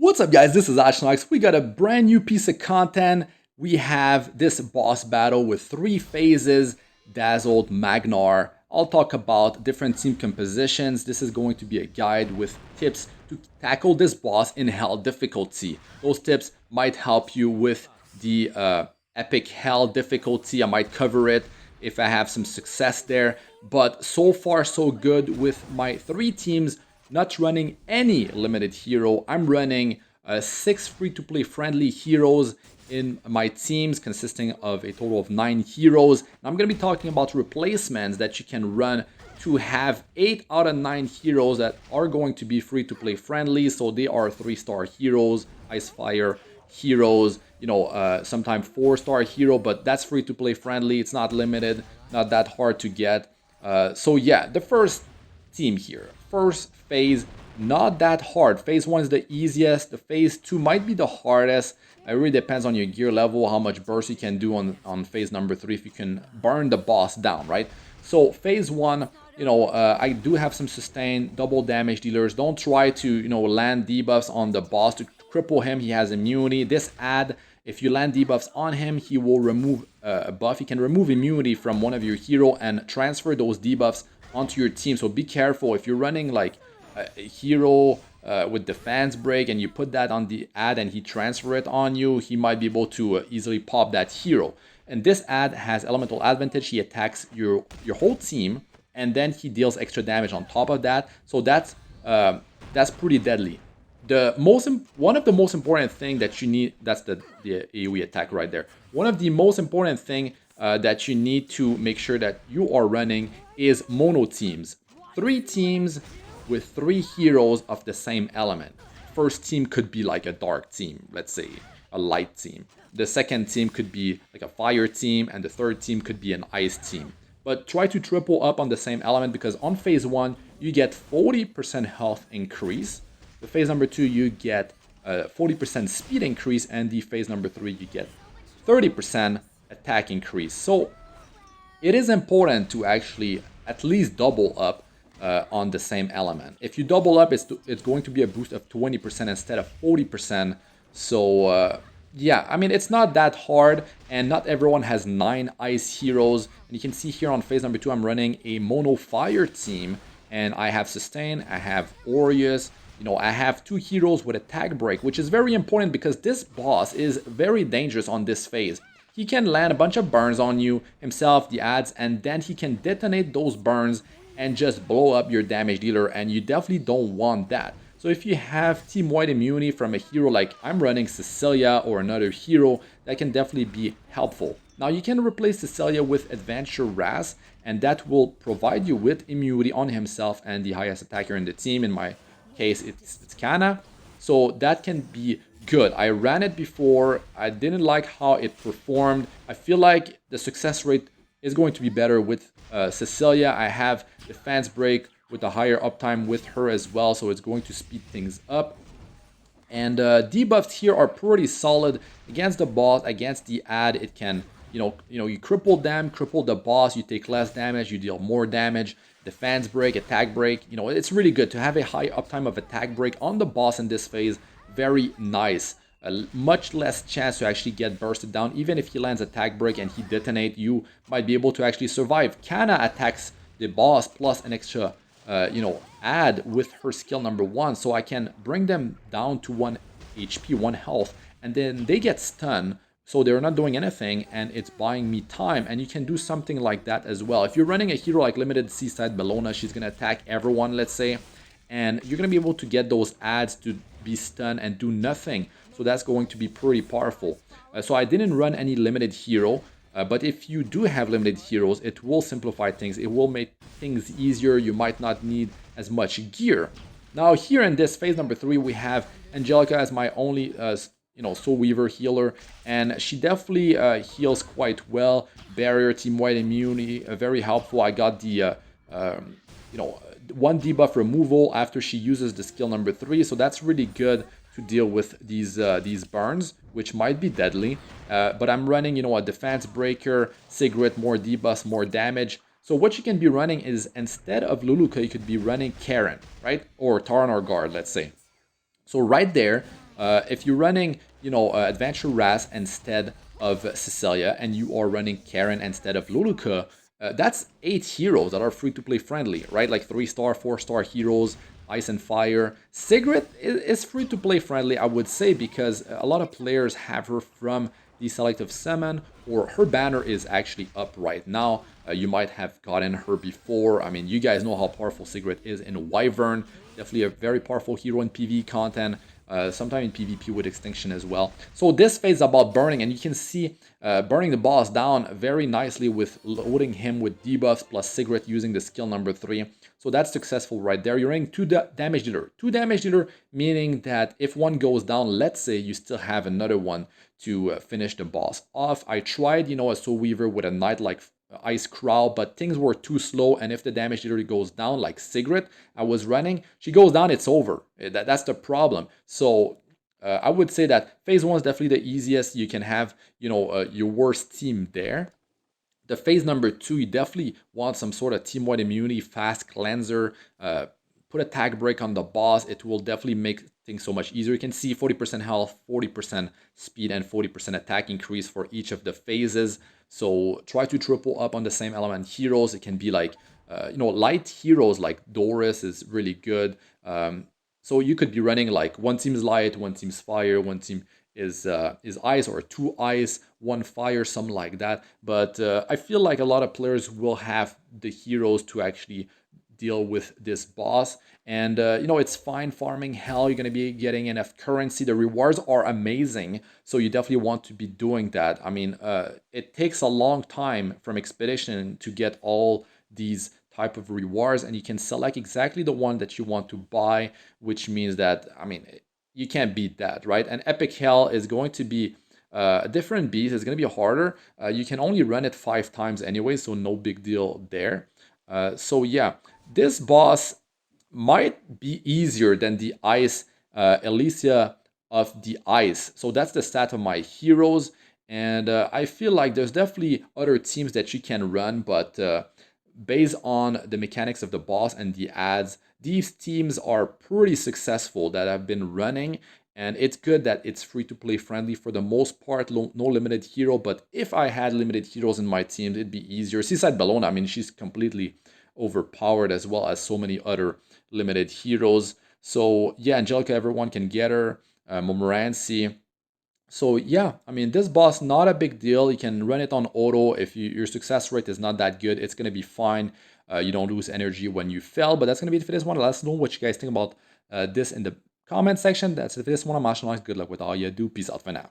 What's up, guys? This is Astranox. We got a brand new piece of content. We have this boss battle with 3 phases, Dazzled Magnar. I'll talk about different team compositions. This is going to be a guide with tips to tackle this boss in Hell difficulty. Those tips might help you with the Epic Hell difficulty. I might cover it if I have some success there. But so far, so good with my 3 teams. Not running any limited hero. I'm running 6 free-to-play friendly heroes in my teams, consisting of a total of 9 heroes. And I'm going to be talking about replacements that you can run to have 8 out of 9 heroes that are going to be free-to-play friendly. So they are 3-star heroes, Ice Fire heroes, sometimes 4-star hero, but that's free-to-play friendly. It's not limited, not that hard to get. So yeah, the first team here. First phase, not that hard. Phase 1 is the easiest. The phase 2 might be the hardest. It really depends on your gear level, how much burst you can do on phase number 3, if you can burn the boss down, right? So phase 1, I do have some sustain, double damage dealers. Don't try to, land debuffs on the boss to cripple him. He has immunity. This ad, if you land debuffs on him, he will remove a buff. He can remove immunity from one of your hero and transfer those debuffs onto your team. So be careful if you're running like a hero with defense break and you put that on the ad and he transfer it on you, he might be able to easily pop that hero. And this ad has elemental advantage. He attacks your whole team and then he deals extra damage on top of that. So that's pretty deadly. One of the most important thing that you need, that's the AoE attack right there. One of the most important thing that you need to make sure that you are running is mono teams. 3 teams with 3 heroes of the same element. First team could be like a dark team, let's say a light team. The second team could be like a fire team, and the third team could be an ice team. But try to triple up on the same element, because on phase 1 you get 40% health increase. The phase number 2 you get 40% speed increase, and the phase number 3 you get 30% attack increase. So it is important to actually at least double up on the same element. If you double up, it's going to be a boost of 20% instead of 40%. So yeah, I mean, it's not that hard, and not everyone has 9 ice heroes. And you can see here on phase number 2, I'm running a mono fire team, and I have sustain, I have Aureus, I have 2 heroes with attack break, which is very important because this boss is very dangerous on this phase. He can land a bunch of burns on you, himself, the ads, and then he can detonate those burns and just blow up your damage dealer, and you definitely don't want that. So if you have team-wide immunity from a hero like I'm running Cecilia or another hero, that can definitely be helpful. Now you can replace Cecilia with Adventure Raz, and that will provide you with immunity on himself and the highest attacker in the team. In my case, it's Kana. So that can be good. I ran it before. I didn't like how it performed. I feel like the success rate is going to be better with Cecilia. I have defense break with a higher uptime with her as well, so it's going to speed things up. And debuffs here are pretty solid against the boss, against the ad. It can, you cripple them, cripple the boss, you take less damage, you deal more damage. Defense break, attack break, it's really good to have a high uptime of attack break on the boss in this phase. Very nice. Much less chance to actually get bursted down. Even if he lands attack break and he detonate, you might be able to actually survive. Kana attacks the boss plus an extra, add with her skill number 1, so I can bring them down to 1 HP, 1 health, and then they get stunned, so they're not doing anything, and it's buying me time. And you can do something like that as well. If you're running a hero like Limited Seaside Bellona, she's gonna attack everyone, let's say, and you're gonna be able to get those ads to be stunned and do nothing. So that's going to be pretty powerful. So I didn't run any limited hero, but if you do have limited heroes, it will simplify things. It will make things easier. You might not need as much gear. Now here in this phase number 3, we have Angelica as my only Soul Weaver healer, and she definitely heals quite well. Barrier, team-wide immunity, very helpful. I got the 1 debuff removal after she uses the skill number 3, so that's really good to deal with these burns, which might be deadly. But I'm running, a defense breaker, Sigrid, more debuffs, more damage. So what you can be running is, instead of Luluka, you could be running Karen, right? Or Tarnor Guard, let's say. So right there, If you're running, Adventure Raz instead of Cecilia, and you are running Karen instead of Luluka, that's 8 heroes that are free-to-play friendly, right? Like 3-star, 4-star heroes, Ice and Fire. Sigrid is free-to-play friendly, I would say, because a lot of players have her from the Selective Summon, or her banner is actually up right now. You might have gotten her before. I mean, you guys know how powerful Sigrid is in Wyvern. Definitely a very powerful hero in PvE content. Sometime in PvP with Extinction as well. So this phase is about burning, and you can see burning the boss down very nicely with loading him with debuffs plus Sigrid using the skill number 3. So that's successful right there. You're running 2 damage dealer. 2 damage dealer meaning that if one goes down, let's say you still have another one to finish the boss off. I tried, a Soul Weaver with a Knight like Ice Crow, but things were too slow, and if the damage literally goes down, like Sigrid I was running, she goes down, it's over. That's the problem. So I would say that phase 1 is definitely the easiest. You can have, your worst team there. The phase number 2, you definitely want some sort of team-wide immunity, fast cleanser, put a tag break on the boss. It will definitely make things so much easier. You can see 40% health, 40% speed, and 40% attack increase for each of the phases. So try to triple up on the same element heroes. It can be like, light heroes like Doris is really good. So you could be running like one team is light, one team's fire, one team is ice, or 2 ice, 1 fire, something like that. But I feel like a lot of players will have the heroes to actually deal with this boss. And it's fine farming hell. You're going to be getting enough currency. The rewards are amazing, so you definitely want to be doing that. I mean, it takes a long time from expedition to get all these type of rewards, and you can select exactly the one that you want to buy, which means that, I mean, you can't beat that, right? And epic hell is going to be a different beast. It's going to be harder. You can only run it 5 times anyway, so no big deal there. So yeah, this boss might be easier than the ice Elysia of the ice. So that's the stat of my heroes. And I feel like there's definitely other teams that you can run, but based on the mechanics of the boss and the ads, these teams are pretty successful that have been running. And it's good that it's free to play friendly for the most part, no limited hero. But if I had limited heroes in my team, it'd be easier. Seaside Bellona, I mean, she's completely overpowered, as well as so many other limited heroes. So yeah, Angelica, everyone can get her. Montmorency. So yeah, I mean, this boss, not a big deal. You can run it on auto. If your success rate is not that good, it's going to be fine. You don't lose energy when you fail. But that's going to be it for this one. Let us know what you guys think about this in the comment section. That's it for this one. I'm Astranox. Good luck with all you do. Peace out for now.